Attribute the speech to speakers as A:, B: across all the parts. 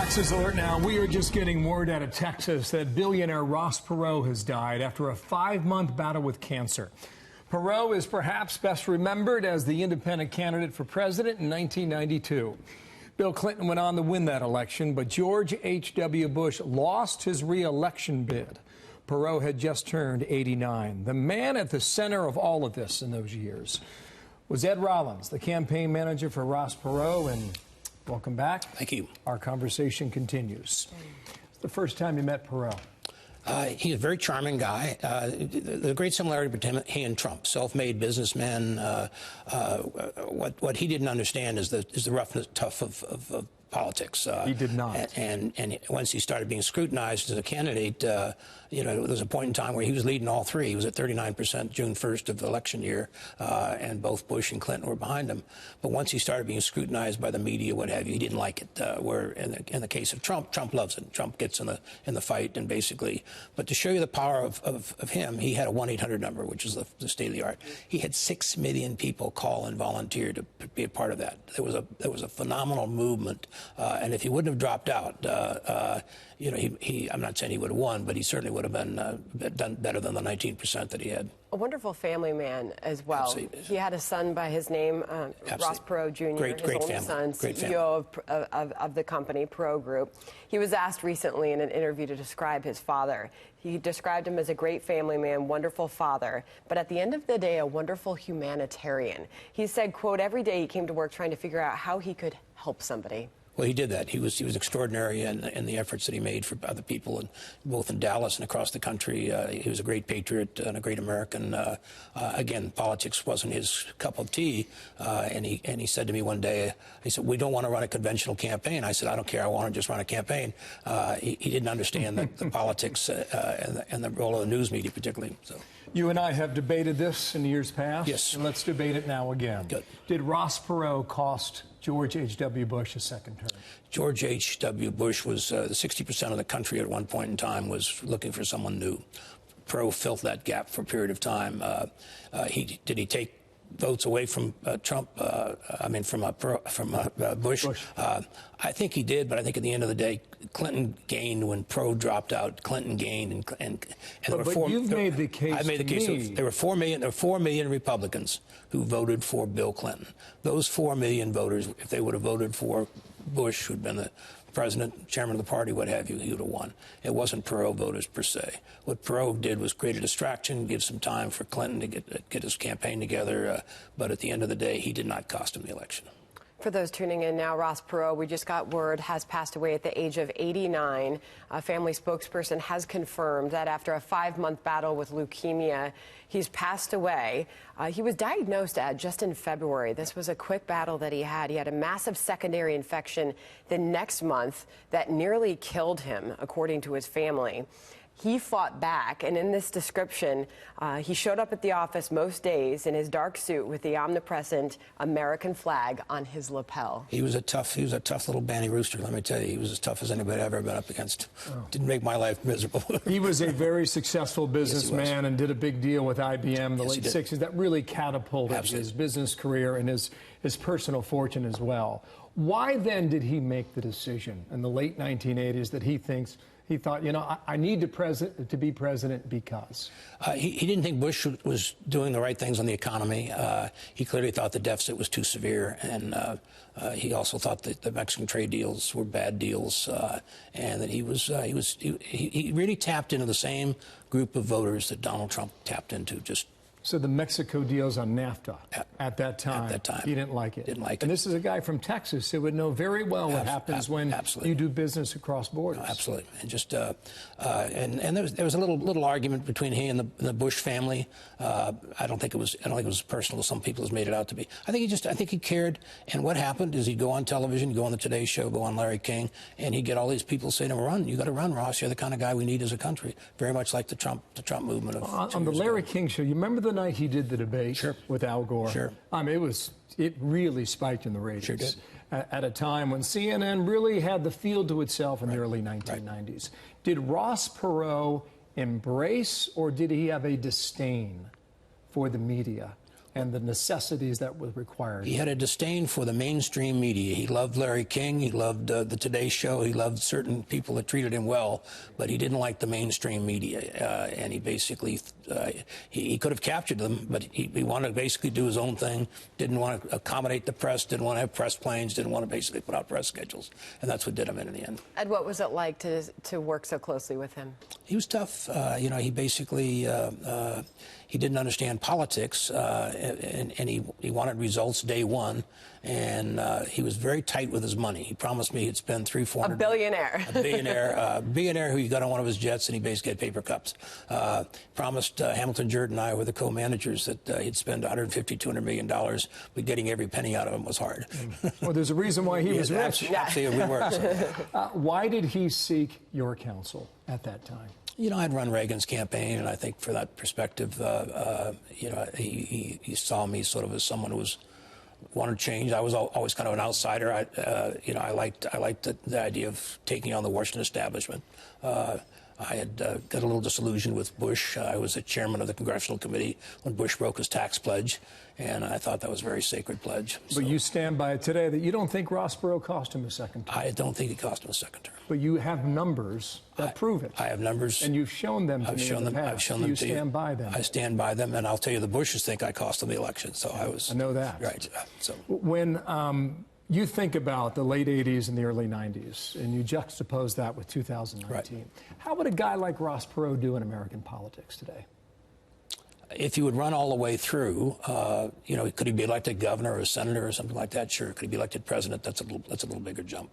A: Taxes alert now. We are just getting word out of Texas that billionaire Ross Perot has died after a 5-month battle with cancer. Perot is perhaps best remembered as the independent candidate for president in 1992. Bill Clinton went on to win that election, but George H.W. Bush lost his re-election bid. Perot had just turned 89. The man at the center of all of this in those years was Ed Rollins, the campaign manager for Ross Perot, and welcome back.
B: Thank you.
A: Our conversation continues. It's the first time you met Perot.
B: He's a very charming guy. The great similarity between he and Trump, self-made businessman. What he didn't understand is the rough and tough of politics.
A: He did not.
B: And once he started being scrutinized as a candidate, there was a point in time where he was leading all three. He was at 39% June 1st of the election year, and both Bush and Clinton were behind him. But once he started being scrutinized by the media, what have you, he didn't like it. Where in the case of Trump, Trump loves it. Trump gets in the fight and basically. But to show you the power of him, he had a 1-800 number, which is the state of the art. He had 6 million people call and volunteer to be a part of that. There was a phenomenal movement. And if he wouldn't have dropped out, I'm not saying he would have won, but he certainly would have done better than the 19% that he had.
C: A wonderful family man as well.
B: Absolutely.
C: He had a son by his name, Ross Perot Jr., his only son, CEO of the company, Perot Group. He was asked recently in an interview to describe his father. He described him as a great family man, wonderful father, but at the end of the day, a wonderful humanitarian. He said, quote, every day he came to work trying to figure out how he could help somebody.
B: Well, he did that. He was extraordinary in the efforts that he made for other people, and both in Dallas and across the country. He was a great patriot and a great American. Again, politics wasn't his cup of tea, and he said to me one day, he said, "We don't want to run a conventional campaign." I said, "I don't care. I want to just run a campaign." He didn't understand the politics and the role of the news media, particularly. So.
A: You and I have debated this in years past.
B: Yes.
A: And let's debate it now again.
B: Good.
A: Did Ross Perot cost George H.W. Bush a second term?
B: George H.W. Bush was 60% of the country at one point in time was looking for someone new. Perot filled that gap for a period of time. Did he take votes away from Trump? Bush. I think he did, but I think at the end of the day, Clinton gained when Perot dropped out. Clinton gained, and there were four.
A: You've made the case.
B: I made the case. There were 4 million. There were 4 million Republicans who voted for Bill Clinton. Those 4 million voters, if they would have voted for Bush, who'd been the president, chairman of the party, what have you, he would have won. It wasn't Perot voters per se. What Perot did was create a distraction, give some time for Clinton to get his campaign together. But at the end of the day, he did not cost him the election.
C: For those tuning in now, Ross Perot, we just got word, has passed away at the age of 89. A family spokesperson has confirmed that after a 5-month battle with leukemia, he's passed away. He was diagnosed just in February. This was a quick battle that he had. He had a massive secondary infection the next month that nearly killed him, according to his family. He fought back, and in this description, he showed up at the office most days in his dark suit with the omnipresent American flag on his lapel.
B: He was a tough little banty rooster, let me tell you. He was as tough as anybody I've ever been up against. Oh. Didn't make my life miserable.
A: He was a very successful businessman and did a big deal with IBM in the late 60s. That really catapulted his business career and his personal fortune as well. Why then did he make the decision in the late 1980s that he thought, I need to be president because?
B: He didn't think Bush was doing the right things on the economy. He clearly thought the deficit was too severe, and he also thought that the Mexican trade deals were bad deals, and that he really tapped into the same group of voters that Donald Trump tapped into.
A: So the Mexico deals on NAFTA at that time. He didn't like it.
B: Didn't like it.
A: And this is a guy from Texas who would know very well what happens when you do business across borders.
B: Absolutely. And just and there was a little argument between he and the Bush family. I don't think it was as personal as some people has made it out to be. I think he cared. And what happened is he'd go on television, go on the Today Show, go on Larry King, and he'd get all these people saying to him, "Run! You got to run, Ross. You're the kind of guy we need as a country." Very much like the Trump movement of
A: on the Larry King show. You remember the night he did the debate with Al Gore?
B: Sure.
A: It really spiked in the ratings.
B: Sure did.
A: At a time when CNN really had the field to itself in the early 1990s. Did Ross Perot embrace, or did he have a disdain for the media? and the necessities that were required.
B: He had a disdain for the mainstream media. He loved Larry King. He loved the Today Show. He loved certain people that treated him well, but he didn't like the mainstream media. And he basically, he could have captured them, but he wanted to basically do his own thing, didn't want to accommodate the press, didn't want to have press planes, didn't want to basically put out press schedules. And that's what did him in the end.
C: Ed, what was it like to work so closely with him?
B: He was tough. You know, he basically, he didn't understand politics, and he wanted results day one, and he was very tight with his money. He promised me he'd spend $300–400.
C: A billionaire.
B: A billionaire who he got on one of his jets, and he basically had paper cups. Promised Hamilton Jordan and I were the co-managers that he'd spend $150–200 million, but getting every penny out of him was hard.
A: Well, there's a reason why he was rich.
B: Absolutely, we were. So.
A: Why did he seek your counsel at that time?
B: You know, I'd run Reagan's campaign, and I think for that perspective, you know, he saw me sort of as someone who wanted change. I was always kind of an outsider. You know, I liked the idea of taking on the Washington establishment. I had got a little disillusioned with Bush. I was the chairman of the Congressional Committee when Bush broke his tax pledge, and I thought that was a very sacred pledge.
A: But you stand by it today that you don't think Ross Perot cost him a second term.
B: I don't think he cost him a second term.
A: But you have numbers that prove it.
B: I have numbers.
A: And you've shown them to me in the past.
B: I've shown them
A: you
B: to you.
A: stand by them.
B: I stand by them, and I'll tell you, the Bushes think I cost them the election. So I
A: know that.
B: Right. So
A: when you think about the late 80s and the early 90s, and you juxtapose that with 2019,
B: right.
A: How would a guy like Ross Perot do in American politics today?
B: If he would run all the way through, you know, could he be elected governor or a senator or something like that? Sure. Could he be elected president? That's a little bigger jump.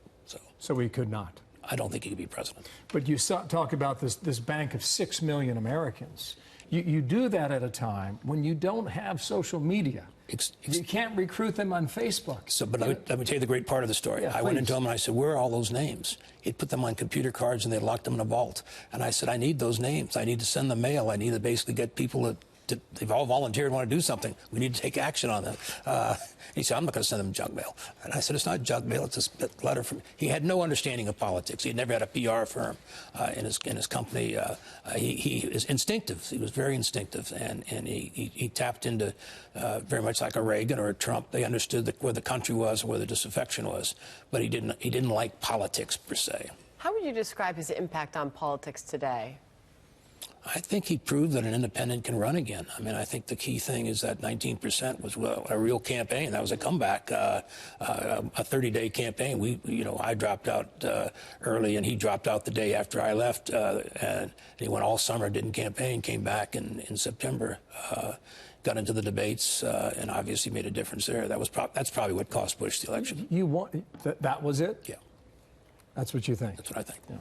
A: So he could not.
B: I don't think he could be president.
A: But you talk about this bank of 6 million Americans. You do that at a time when you don't have social media. You can't recruit them on Facebook.
B: So, but let me tell you the great part of the story.
A: Yeah,
B: I went into him and I said, where are all those names? He'd put them on computer cards and they locked them in a vault. And I said, I need those names. I need to send them mail. I need to basically get people they've all volunteered and want to do something. We need to take action on them. He said, I'm not going to send them junk mail. And I said, it's not junk mail. It's a letter from... He had no understanding of politics. He had never had a PR firm in his company. He is instinctive. He was very instinctive. And he tapped into, very much like a Reagan or a Trump, they understood where the country was and where the disaffection was. But he didn't like politics, per se.
C: How would you describe his impact on politics today?
B: I think he proved that an independent can run again. I mean, I think the key thing is that 19% was a real campaign. That was a comeback, a 30-day campaign. You know, I dropped out early, and he dropped out the day after I left. And he went all summer, didn't campaign, came back in September, got into the debates, and obviously made a difference there. That's probably what cost Bush the election.
A: That was it?
B: Yeah.
A: That's what you think?
B: That's what I think.
A: Yeah.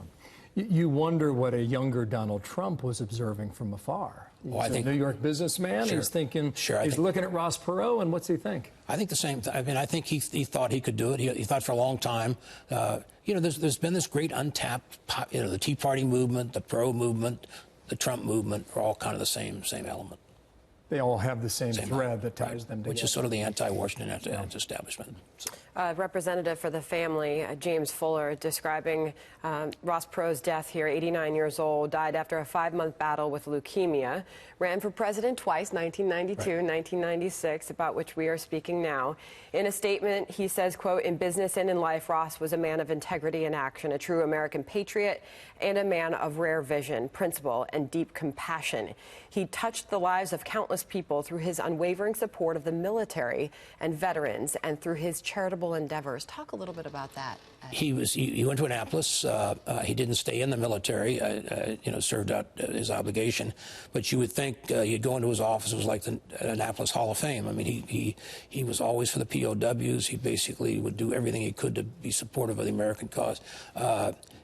A: You wonder what a younger Donald Trump was observing from afar. He's a New York businessman.
B: Sure.
A: He's thinking,
B: sure,
A: he's looking at Ross Perot, and what's he think?
B: I think the same thing. I mean, I think he thought he could do it. He thought for a long time. You know, there's been this great untapped, you know, the Tea Party movement, the Perot movement, the Trump movement are all kind of the same element.
A: They all have the same thread that ties them together.
B: Which is sort of the anti-Washington, anti-establishment. So.
C: Representative for the family, James Fuller, describing Ross Perot's death here, 89 years old, died after a 5-month battle with leukemia, ran for president twice, 1992 and 1996, about which we are speaking now. In a statement, he says, quote, in business and in life, Ross was a man of integrity and action, a true American patriot, and a man of rare vision, principle, and deep compassion. He touched the lives of countless people through his unwavering support of the military and veterans and through his charitable endeavors. Talk a little bit about that.
B: He went to Annapolis. He didn't stay in the military, you know, served out his obligation. But you would think you'd go into his office, it was like the Annapolis Hall of Fame. I mean, he was always for the POWs. He basically would do everything he could to be supportive of the American cause.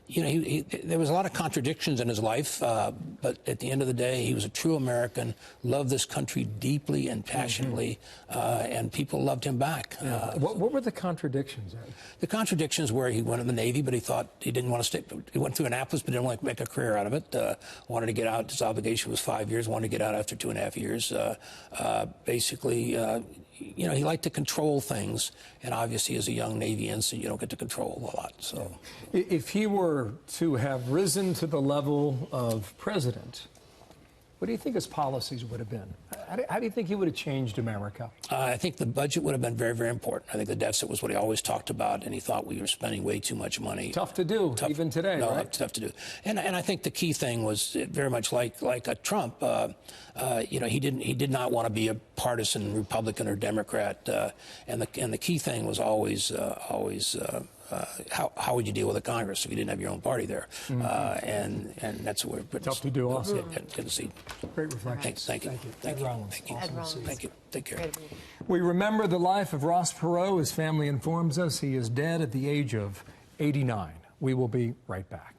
B: You know, there was a lot of contradictions in his life, but at the end of the day, he was a true American, loved this country deeply and passionately, and people loved him back.
A: What were the contradictions, Ed?
B: The contradictions were he went in the Navy, but he thought he didn't want to stay. He went through Annapolis, but didn't want to make a career out of it. Wanted to get out. His obligation was 5 years. Wanted to get out after 2.5 years. Basically, you know, he liked to control things, and obviously as a young Navy ensign, you don't get to control a lot. So,
A: if he were to have risen to the level of president, what do you think his policies would have been? How do you think he would have changed America?
B: I think the budget would have been very, very important. I think the deficit was what he always talked about, and he thought we were spending way too much money.
A: Tough to do, even today,
B: no,
A: right?
B: Tough to do. And I think the key thing was very much like a Trump. He did not want to be a partisan Republican or Democrat. And the key thing was always how would you deal with a Congress if you didn't have your own party there? And that's what we're
A: tough to do. Also,
B: good to see.
A: Great reflection.
B: Thank you.
A: Ed Rollins.
B: Thank you.
C: Ed Rollins.
B: Thank you. Take care.
A: We remember the life of Ross Perot. His family informs us he is dead at the age of 89. We will be right back.